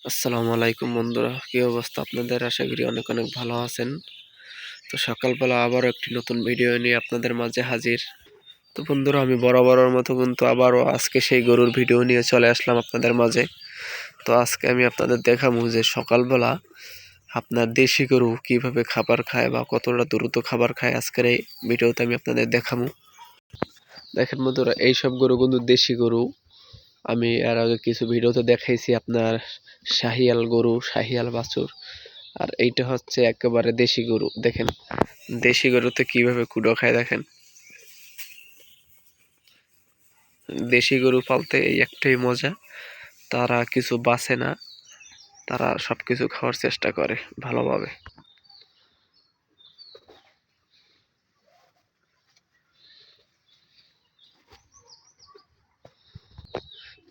আসসালামু আলাইকুম বন্ধুরা, কি অবস্থা আপনাদের? আশা করি অনেক অনেক ভালো আছেন। তো সকালবেলা আবারও একটি নতুন ভিডিও নিয়ে আপনাদের মাঝে হাজির। তো বন্ধুরা, আমি বরাবরের মতো কিন্তু আবারও আজকে সেই গরুর ভিডিও নিয়ে চলে আসলাম আপনাদের মাঝে। তো আজকে আমি আপনাদের দেখাবো যে সকালবেলা আপনার দেশি গরু কিভাবে খাবার খায় বা কতটা দ্রুত খাবার খায়, আজকের এই ভিডিওতে আমি আপনাদের দেখাবো। দেখেন বন্ধুরা, এইসব গরু কিন্তু দেশি গরু। আমি এর আগে কিছু ভিডিওতে দেখাইছি আপনার শাহিয়াল গরু, শাহিয়াল বাছুর। আর এইটা হচ্ছে একেবারে দেশি গরু। দেখেন দেশি গরুতে কিভাবে কুড়ো খায়। দেখেন, দেশি গরু পালতে এই একটাই মজা, তারা কিছু বাঁচে না, তারা সবকিছু খাওয়ার চেষ্টা করে ভালোভাবে।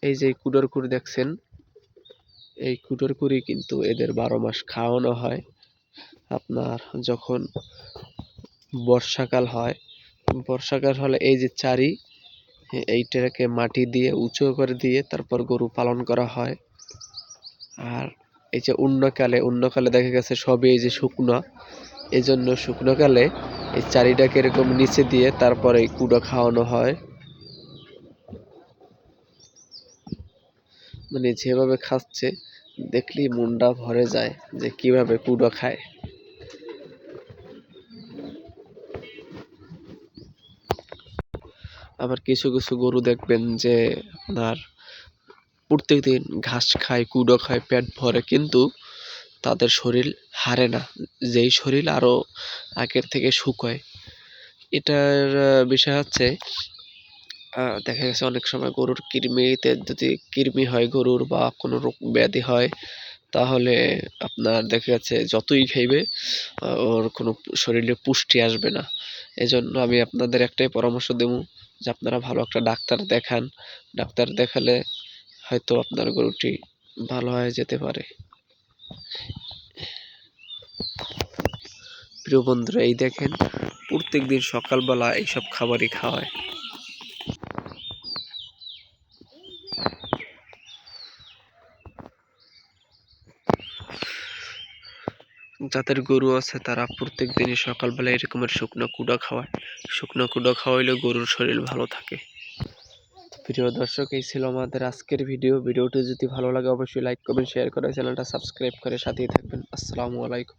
এই যে কুডোর কুড়ি দেখছেন, এই কুডোর কুড়ি কিন্তু এদের 12 মাস খাওয়ানো হয়। আপনার যখন বর্ষাকাল হয়, বর্ষাকাল হলে এই যে চারি, এইটাকে মাটি দিয়ে উঁচু করে দিয়ে তারপর গরু পালন করা হয়। আর এই যে অন্যকালে দেখা গেছে সবই এই যে শুকনো, এই জন্য শুকনোকালে এই চারিটাকে এরকম নিচে দিয়ে তারপরে এই কুড়ো খাওয়ানো হয়। মানে যেভাবে খাচ্ছে দেখলেই মনটা ভরে যায় যে কিভাবে কুড়ো খায়। আবার কিছু কিছু গরু দেখবেন যে আপনার প্রত্যেকদিন ঘাস খায়, কুড়ো খায়, পেট ভরে, কিন্তু তাদের শরীর হারে না, যেই শরীর আরো আগের থেকে শুকায়। এটার বিষয় হচ্ছে দেখা গেছে অনেক সময় গরুর কৃমিতে, যদি কৃমি হয় গরুর বা কোনো রোগ ব্যাধি হয়, তাহলে আপনার দেখা যাচ্ছে যতই খাইবে ওর কোনো শরীরে পুষ্টি আসবে না। এজন্য আমি আপনাদের একটাই পরামর্শ দেবো যে আপনারা ভালো একটা ডাক্তার দেখান। ডাক্তার দেখালে হয়তো আপনার গরুটি ভালো হয়ে যেতে পারে। প্রিয় বন্ধুরা, এই দেখেন প্রত্যেকদিন সকালবেলা এইসব খাবারই খাওয়ায়। যাদের গরু আছে তারা প্রত্যেক দিনই সকালবেলা এরকমের শুকনো কুড়া খাওয়ায়। শুকনো কুড়া খাওয়াইলে গরুর শরীর ভালো থাকে। প্রিয় দর্শক, এই ছিল আমাদের আজকের ভিডিও। ভিডিওটি যদি ভালো লাগে অবশ্যই লাইক করবেন, শেয়ার করে চ্যানেলটা সাবস্ক্রাইব করে সাথেই থাকবেন। আসসালামু আলাইকুম।